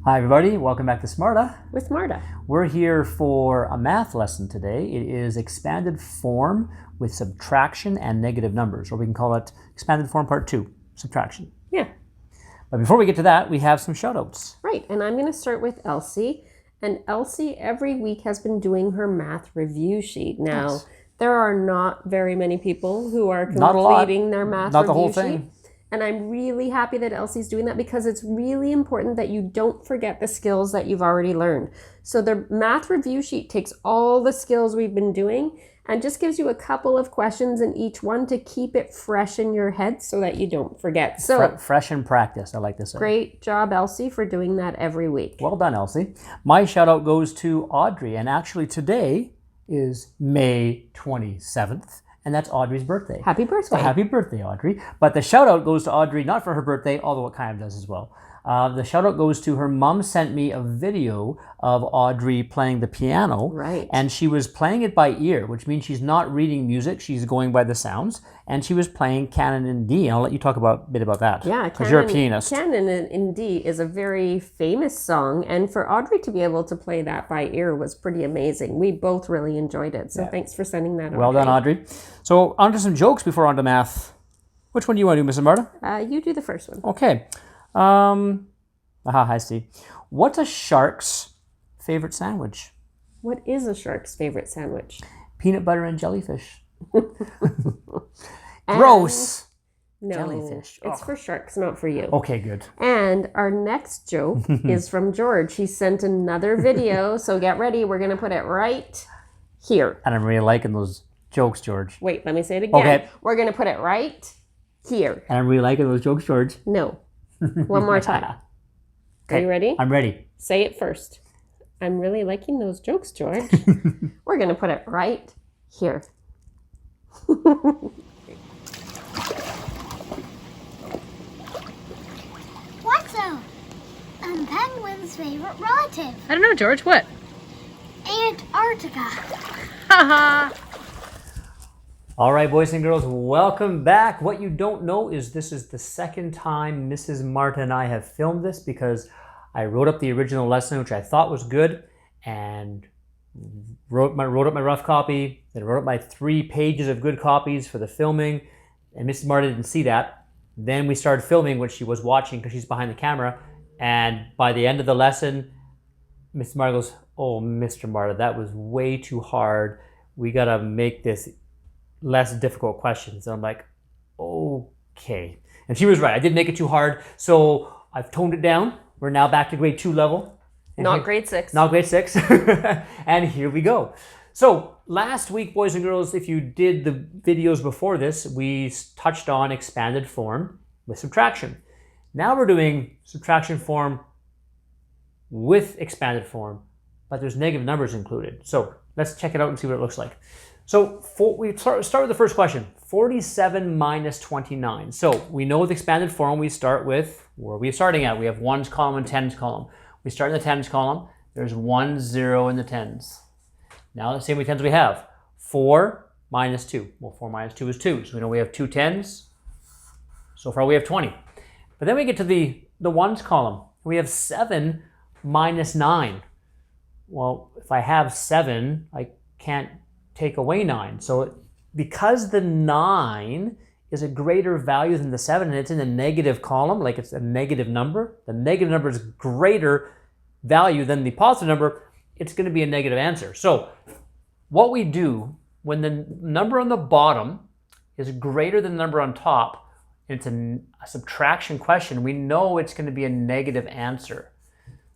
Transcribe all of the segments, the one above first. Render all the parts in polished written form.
Hi everybody, welcome back to Smarta. With Marta. We're here for a math lesson today. It is expanded form with subtraction and negative numbers, or we can call it expanded form part 2, subtraction. Yeah. But before we get to that, we have some shout outs. Right, and I'm going to start with Elsie. And Elsie every week has been doing her math review sheet. Now, Yes. There are not very many people who are Not a lot. completing their math Not review the whole sheet. thing. And I'm really happy that Elsie's doing that because it's really important that you don't forget the skills that you've already learned. So the math review sheet takes all the skills we've been doing and just gives you a couple of questions in each one to keep it fresh in your head so that you don't forget. So Fresh in practice, I like to say. great job, Elsie, for doing that every week. Well done, Elsie. My shout out goes to Audrey, and actually today is May 27th. And that's Audrey's birthday. Happy birthday. So happy birthday, Audrey. But the shout out goes to Audrey, not for her birthday, although it kind of does as well. The shout out goes to her mom sent me a video of Audrey playing the piano. Right. And she was playing it by ear, which means she's not reading music. She's going by the sounds. And she was playing Canon in D. I'll let you talk a bit about that. Yeah, because you're a pianist. Canon in D is a very famous song. And for Audrey to be able to play that by ear was pretty amazing. We both really enjoyed it. So thanks for sending that Well done, Audrey. So on to some jokes before on to math. Which one do you want to do, Mrs. Marta? You do the first one. Okay. Hi, Steve. What's a shark's favorite sandwich? What is a shark's favorite sandwich? Peanut butter and jellyfish. Gross. No, Jellyfish. it's for sharks, not for you. Okay, good. And our next joke is from George. He sent another video, so get ready. We're going to put it right here. And I'm really liking those jokes, George. Wait, let me say it again. Okay. We're going to put it right here. And I'm really liking those jokes, George. No. One more time. Okay. Are you ready? I'm ready. Say it first. I'm really liking those jokes, George. We're going to put it right here. What's a penguin's favorite relative? I don't know, George. What? Antarctica. Haha. All right, boys and girls, welcome back. What you don't know is this is the second time Mrs. Marta and I have filmed this because I wrote up the original lesson, which I thought was good, and wrote up my rough copy, then wrote up my 3 pages of good copies for the filming, and Mrs. Marta didn't see that. Then we started filming when she was watching because she's behind the camera, and by the end of the lesson, Mrs. Marta goes, "Oh, Mr. Marta, that was way too hard. We gotta make this less difficult questions." And I'm like, okay. And she was right. I did make it too hard. So I've toned it down. We're now back to grade 2 level. Not grade 6. Not grade 6. And here we go. So last week, boys and girls, if you did the videos before this, we touched on expanded form with subtraction. Now we're doing subtraction form with expanded form, but there's negative numbers included. So let's check it out and see what it looks like. So we start with the first question, 47 minus 29. So we know with expanded form, we start with, where are we starting at? We have ones column and tens column. We start in the tens column. There's 1, 0 in the tens. Now let's see how many tens we have. 4 minus 2. Well, 4 minus 2 is 2. So we know we have 2 tens. So far we have 20. But then we get to the ones column. We have 7 minus 9. Well, if I have 7, I can't take away 9. So because the 9 is a greater value than the 7 and it's in the negative column, like it's a negative number, the negative number is greater value than the positive number, it's going to be a negative answer. So what we do when the number on the bottom is greater than the number on top, it's a subtraction question, we know it's going to be a negative answer.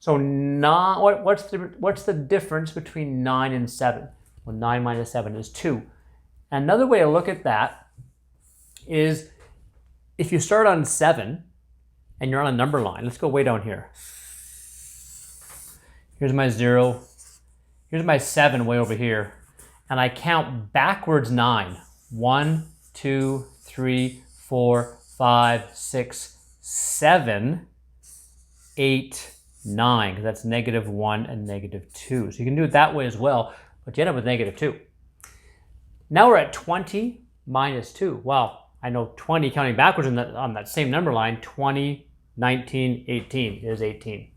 So what's the difference between 9 and 7? Well, 9 minus 7 is 2. Another way to look at that is if you start on 7 and you're on a number line, let's go way down here. Here's my 0. Here's my 7 way over here. And I count backwards 9. 1, 2, 3, 4, 5, 6, 7, 8, 9, because that's negative 1 and negative 2. So you can do it that way as well, but you end up with negative 2. Now we're at 20 minus 2. Well, I know 20 counting backwards on that same number line, 20, 19, 18 is 18.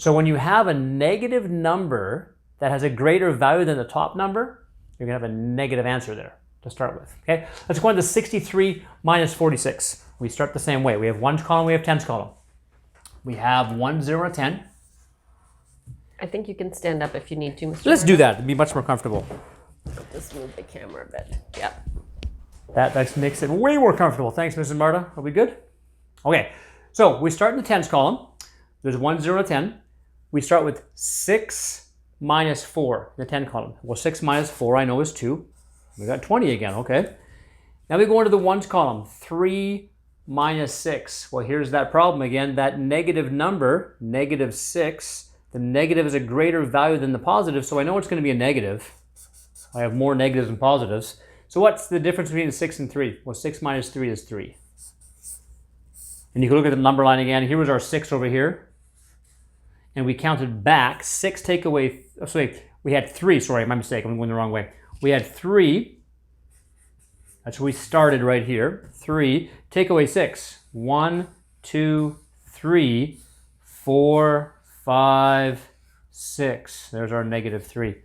So when you have a negative number that has a greater value than the top number, you're going to have a negative answer there to start with. Okay, let's go on to 63 minus 46. We start the same way. We have ones column, we have tens column. We have 1, 0, 10. I think you can stand up if you need to, Mr. Let's do Marta. that. It'd be much more comfortable. Just move the camera a bit. Yep. That makes it way more comfortable. Thanks, Mrs. Marta. Are we good? Okay, so we start in the tens column. There's 1, 0, 10. We start with 6 minus 4 in the 10 column. Well, 6 minus 4 I know is 2. We got 20 again, okay. Now we go into the ones column. 3 minus 6. Well, here's that problem again. That negative number, negative 6, the negative is a greater value than the positive, so I know it's going to be a negative. I have more negatives than positives. So what's the difference between 6 and 3? Well, 6 minus 3 is 3. And you can look at the number line again. Here was our 6 over here. And we counted back. 6 take away, we had 3. Sorry, my mistake. I'm going the wrong way. We had 3. That's where we started right here. 3. Take away 6. 1, 2, 3, 4, 5, 6. There's our negative 3.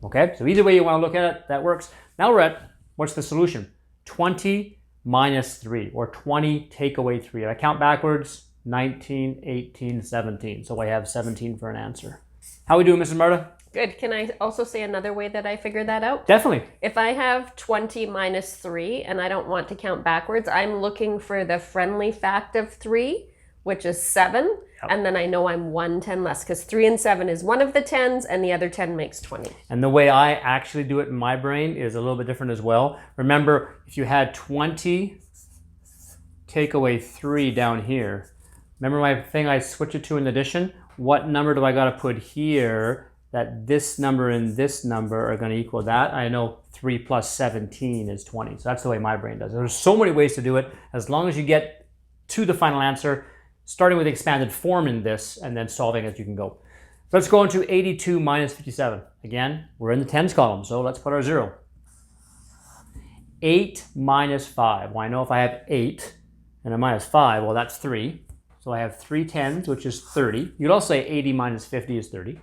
Okay, so either way you want to look at it, that works. Now we're at, what's the solution? 20 minus 3, or 20 take away 3. If I count backwards, 19, 18, 17. So I have 17 for an answer. How we doing, Mrs. Marta? Good. Can I also say another way that I figured that out? Definitely. If I have 20 minus 3 and I don't want to count backwards, I'm looking for the friendly fact of 3, which is 7. And then I know I'm 1 10 less, because 3 and 7 is one of the 10s and the other 10 makes 20. And the way I actually do it in my brain is a little bit different as well. Remember, if you had 20 take away 3 down here, remember my thing I switch it to in addition? What number do I got to put here that this number and this number are going to equal that? I know 3 plus 17 is 20. So that's the way my brain does it. There's so many ways to do it. As long as you get to the final answer, starting with expanded form in this and then solving as you can go. Let's go into 82 minus 57. Again, we're in the tens column, so let's put our 0. 8 minus 5. Well, I know if I have 8 and a minus 5, well, that's 3. So I have 3 tens, which is 30. You'd also say 80 minus 50 is 30.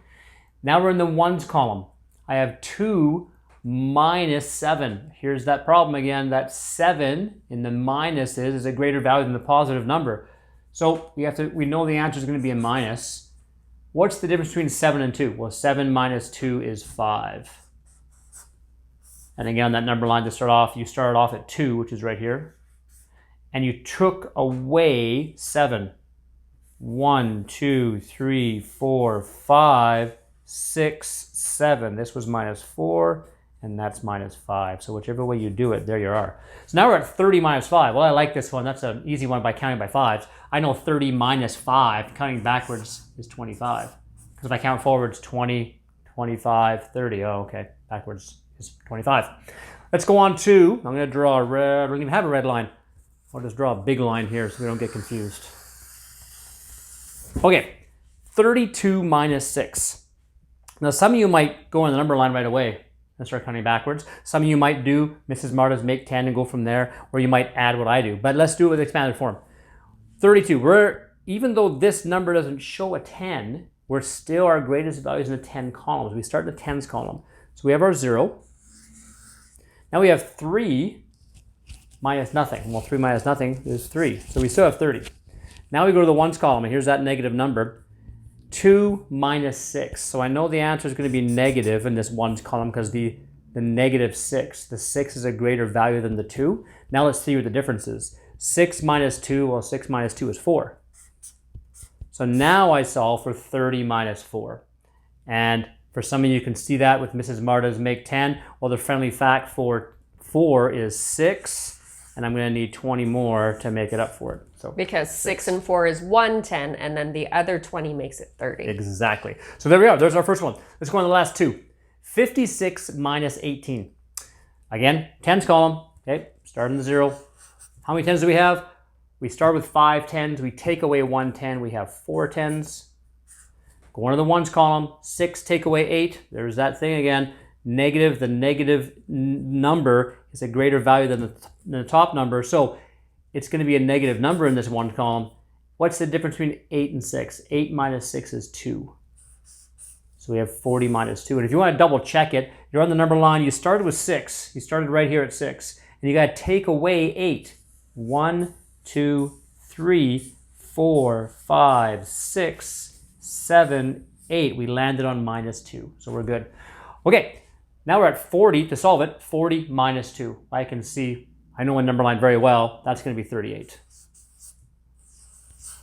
Now we're in the ones column. I have 2 minus 7. Here's that problem again. That 7 in the minuses is a greater value than the positive number. So we know the answer is going to be a minus. What's the difference between 7 and 2? Well, 7 minus 2 is 5. And again, that number line to start off, you started off at 2, which is right here. And you took away 7. 1, 2, 3, 4, 5, 6, 7. This was minus 4, and that's minus 5. So whichever way you do it, there you are. So now we're at 30 minus 5. Well, I like this one. That's an easy one by counting by 5s. I know 30 minus 5, counting backwards, is 25. Because if I count forwards, 20, 25, 30. Oh, okay. Backwards is 25. Let's go on to, I'm going to draw a red, I don't even have a red line. I'll just draw a big line here so we don't get confused. Okay, 32 minus 6. Now, some of you might go on the number line right away and start counting backwards. Some of you might do Mrs. Marta's make 10 and go from there, or you might add what I do. But let's do it with expanded form. 32, even though this number doesn't show a 10, we're still our greatest values in the 10 columns. We start in the tens column. So we have our 0. Now we have 3 minus nothing. Well, 3 minus nothing is 3. So we still have 30. Now we go to the ones column, and here's that negative number. 2 minus 6. So I know the answer is going to be negative in this ones column because the negative 6. The 6 is a greater value than the 2. Now let's see what the difference is. 6 minus 2, well, 6 minus 2 is 4. So now I solve for 30 minus 4. And for some of you can see that with Mrs. Marta's make 10. Well, the friendly fact for 4 is 6. And I'm going to need 20 more to make it up for it. So because 6 and 4 is 110, and then the other 20 makes it 30. Exactly. So there we are. There's our first one. Let's go on to the last two. 56 minus 18. Again, tens column. Okay, start in the 0. How many tens do we have? We start with 5 tens. We take away 1 10. We have 4 tens. Go on to the ones column. 6 take away 8. There's that thing again. Negative. The negative number is a greater value than the top number. So it's going to be a negative number in this one column. What's the difference between 8 and 6? 8 minus 6 is 2. So we have 40 minus 2. And if you want to double check it, you're on the number line. You started with 6. You started right here at 6. And you got to take away 8. 1, 2, 3, 4, 5, 6, 7, 8. We landed on minus 2. So we're good. Okay, now we're at 40. To solve it, 40 minus 2. I can see, I know a number line very well. That's going to be 38.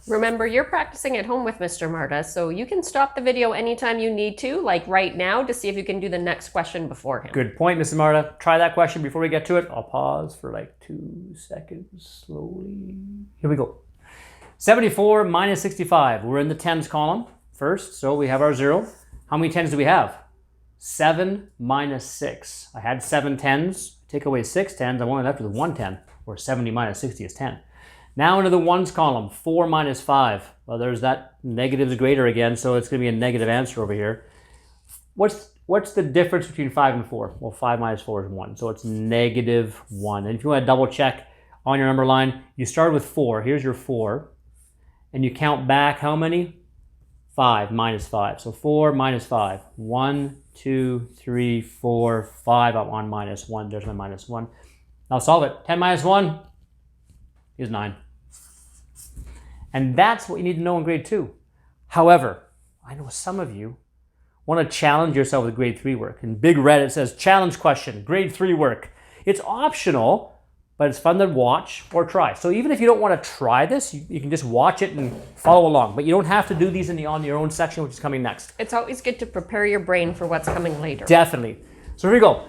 Remember, you're practicing at home with Mr. Marta, so you can stop the video anytime you need to, like right now, to see if you can do the next question before him. Good point, Mrs. Marta. Try that question before we get to it. I'll pause for like 2 seconds slowly. Here we go. 74 minus 65. We're in the tens column first, so we have our 0. How many tens do we have? 7 minus 6. I had 7 tens. Take away 6 tens. I'm only left with 1 10, where 70 minus 60 is 10. Now into the ones column, 4 minus 5. Well, there's that negative's greater again, so it's going to be a negative answer over here. What's the difference between 5 and 4? Well, 5 minus 4 is 1, so it's negative 1. And if you want to double check on your number line, you start with 4. Here's your 4. And you count back how many? 5 minus 5. So 4 minus 5. 1, 2, 3, 4, 5. I'm on minus 1. There's my minus 1. Now solve it. 10 minus 1 is 9. And that's what you need to know in grade 2. However, I know some of you want to challenge yourself with grade 3 work. In big red it says challenge question, grade 3 work. It's optional, but it's fun to watch or try. So even if you don't want to try this, you can just watch it and follow along. But you don't have to do these on your own section, which is coming next. It's always good to prepare your brain for what's coming later. Definitely. So here we go.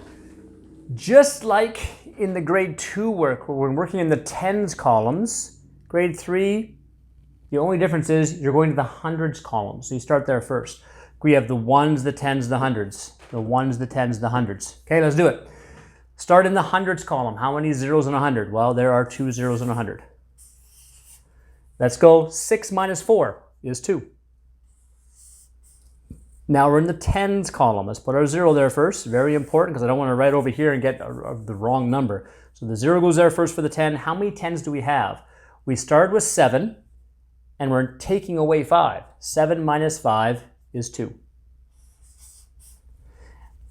Just like in the grade 2 work, where we're working in the tens columns, grade 3, the only difference is you're going to the hundreds column. So you start there first. We have the ones, the tens, the hundreds. The ones, the tens, the hundreds. Okay, let's do it. Start in the hundreds column. How many zeros in 100? Well, there are 2 zeros in 100. Let's go. 6 minus 4 is 2. Now we're in the tens column. Let's put our 0 there first. Very important because I don't want to write over here and get the wrong number. So the 0 goes there first for the 10. How many tens do we have? We start with 7. And we're taking away 5. 7 minus 5 is 2.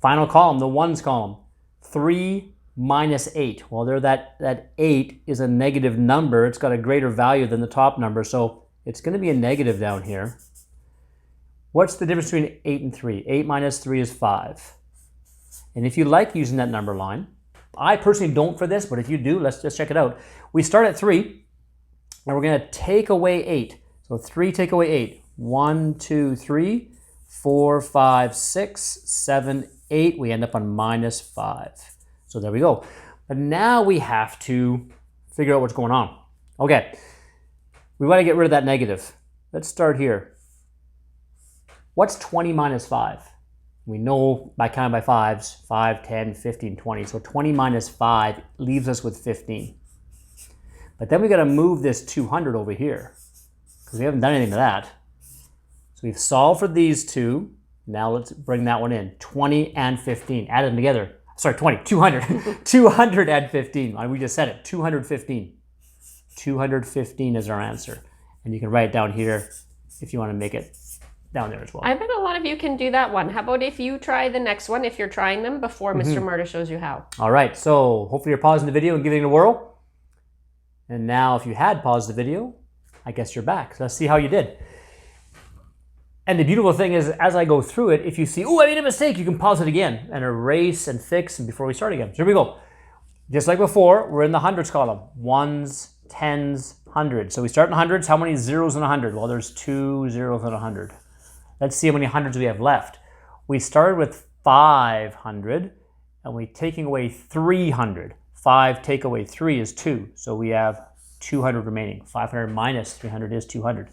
Final column, the ones column. 3 minus 8. Well, there that 8 is a negative number. It's got a greater value than the top number, so it's going to be a negative down here. What's the difference between 8 and 3? 8 minus 3 is 5. And if you like using that number line, I personally don't for this, but if you do, let's just check it out. We start at 3. And we're going to take away 8. So 3 take away 8. 1, 2, 3, 4, 5, 6, 7, 8. We end up on minus 5. So there we go. But now we have to figure out what's going on. Okay. We want to get rid of that negative. Let's start here. What's 20 minus 5? We know by counting by 5s, 5, 10, 15, 20. So 20 minus 5 leaves us with 15. But then we got to move this 200 over here because we haven't done anything to that. So we've solved for these two. Now let's bring that one in. 20 and 15. Add them together. Sorry, 20, 200. 215. We just said it. 215. 215 is our answer. And you can write it down here if you want to make it down there as well. I bet a lot of you can do that one. How about if you try the next one, if you're trying them, before Mr. Marta shows you how. All right, so hopefully you're pausing the video and giving it a whirl. And now if you had paused the video, I guess you're back. So let's see how you did. And the beautiful thing is, as I go through it, if you see, oh, I made a mistake, you can pause it again and erase and fix and before we start again. So here we go. Just like before, we're in the hundreds column. Ones, tens, hundreds. So we start in hundreds. How many zeros in 100? Well, there's 2 zeros in 100. Let's see how many hundreds we have left. We started with 500 and we're taking away 300. 5 take away 3 is 2. So we have 200 remaining. 500 minus 300 is 200.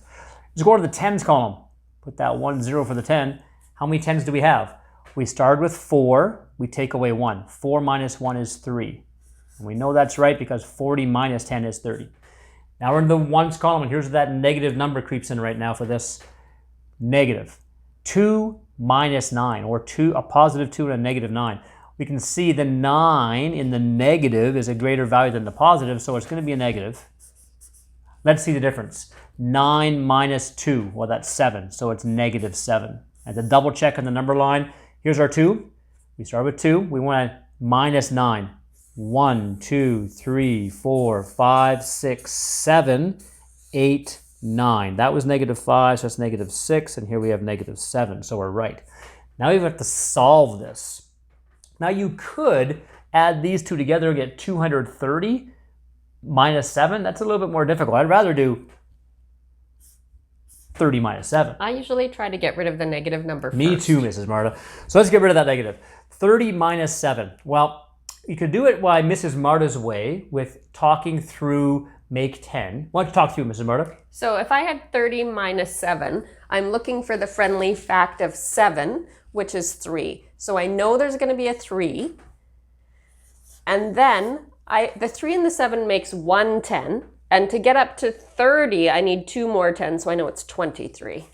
Let's go to the tens column. Put that 1 0 for the 10. How many tens do we have? We start with 4. We take away 1. 4 minus 1 is 3. And we know that's right because 40 minus 10 is 30. Now we're in the ones column, and here's where that negative number creeps in right now for this. Negative. 2 minus 9, or a positive 2 and a negative 9. We can see the 9 in the negative is a greater value than the positive, so it's going to be a negative. Let's see the difference. 9 minus 2, well, that's 7, so it's negative 7. And to double check on the number line, here's our 2. We start with 2. We want to minus 9. 1, 2, 3, 4, 5, 6, 7, 8, 9. That was negative 5, so that's negative 6, and here we have negative 7, so we're right. Now we have to solve this. Now you could add these two together and get 230 minus 7. That's a little bit more difficult. I'd rather do 30 minus 7. I usually try to get rid of the negative number first. Me too, Mrs. Marta. So let's get rid of that negative. 30 minus 7. Well, you could do it by Mrs. Marta's way with talking through make 10. Why don't you talk through, Mrs. Marta? So if I had 30 minus 7, I'm looking for the friendly fact of 7, which is 3. So I know there's going to be a 3. And then the 3 and the 7 makes 1 10. And to get up to 30, I need 2 more 10, so I know it's 23.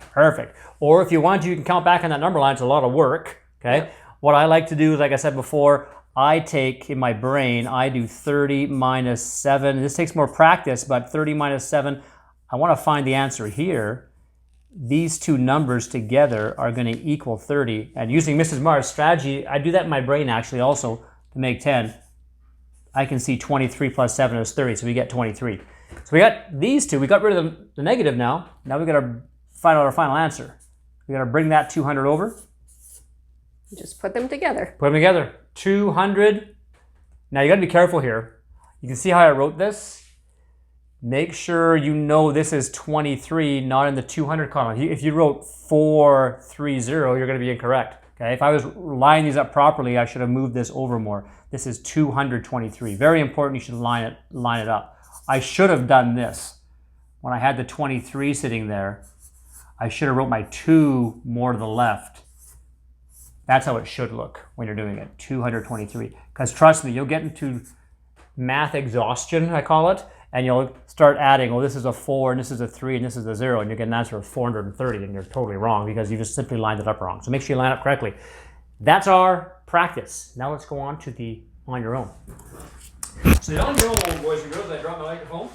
Perfect. Or if you want to, you can count back on that number line. It's a lot of work. Okay. Yep. What I like to do is, like I said before, I take in my brain, I do 30 minus 7. This takes more practice, but 30 minus 7, I want to find the answer here. These two numbers together are going to equal 30. And using Mrs. Marta's strategy, I do that in my brain actually also to make 10. I can see 23 plus 7 is 30, so we get 23. So we got these two. We got rid of the negative now. Now we got to find out our final answer. We got to bring that 200 over. Just put them together. Put them together. 200. Now you got to be careful here. You can see how I wrote this. Make sure you know this is 23, not in the 200 column. If you wrote 430, you're going to be incorrect. Okay, if I was lining these up properly, I should have moved this over more. This is 223. Very important, you should line it up. I should have done this. When I had the 23 sitting there, I should have wrote my 2 more to the left. That's how it should look when you're doing it, 223. Because trust me, you'll get into math exhaustion, I call it, and you'll start adding, oh, this is a 4, and this is a 3, and this is a 0, and you get an answer of 430, and you're totally wrong because you just simply lined it up wrong. So make sure you line up correctly. That's our practice. Now let's go on to the on your own. So the on your own, boys and girls, I dropped my microphone.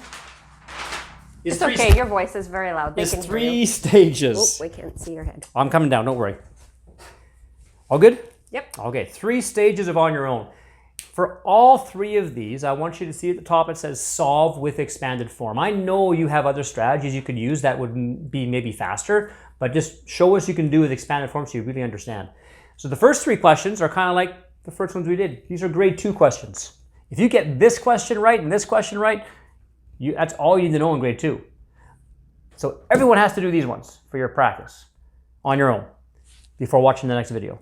It's okay, your voice is very loud. It's 3 stages. Oh, we can't see your head. I'm coming down, don't worry. All good? Yep. Okay, 3 stages of on your own. For all 3 of these, I want you to see at the top it says solve with expanded form. I know you have other strategies you could use that would be maybe faster, but just show us you can do with expanded form so you really understand. So the first 3 questions are kind of like the first ones we did. These are grade 2 questions. If you get this question right and this question right, that's all you need to know in grade 2. So everyone has to do these ones for your practice on your own before watching the next video.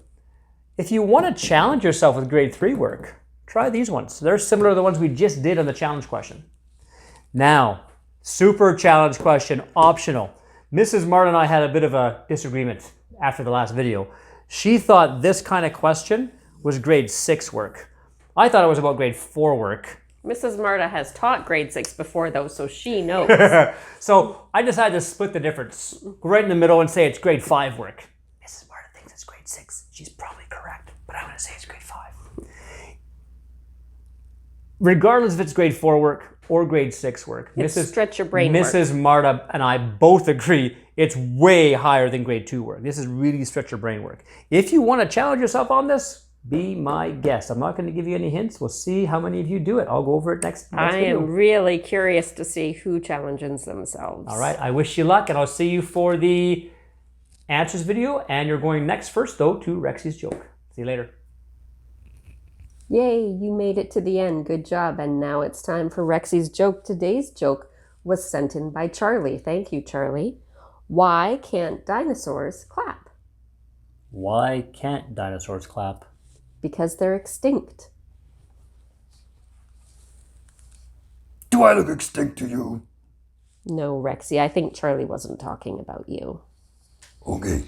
If you want to challenge yourself with grade 3 work, try these ones. They're similar to the ones we just did on the challenge question. Now, super challenge question, optional. Mrs. Marta and I had a bit of a disagreement after the last video. She thought this kind of question was grade 6 work. I thought it was about grade 4 work. Mrs. Marta has taught grade 6 before though, so she knows. So I decided to split the difference, go right in the middle and say it's grade 5 work. Mrs. Marta thinks it's grade 6. She's probably correct, but I'm going to say it's grade 5. Regardless if it's grade 4 work or grade 6 work, Stretch your brain Mrs. Marta and I both agree it's way higher than grade 2 work. This is really stretch your brain work. If you want to challenge yourself on this, be my guest. I'm not going to give you any hints. We'll see how many of you do it. I'll go over it next video. I am really curious to see who challenges themselves. All right. I wish you luck, and I'll see you for the answers video. And you're going next first, though, to Rexy's joke. See you later. Yay, you made it to the end. Good job. And now it's time for Rexy's joke. Today's joke was sent in by Charlie. Thank you, Charlie. Why can't dinosaurs clap? Why can't dinosaurs clap? Because they're extinct. Do I look extinct to you? No, Rexy, I think Charlie wasn't talking about you. Okay.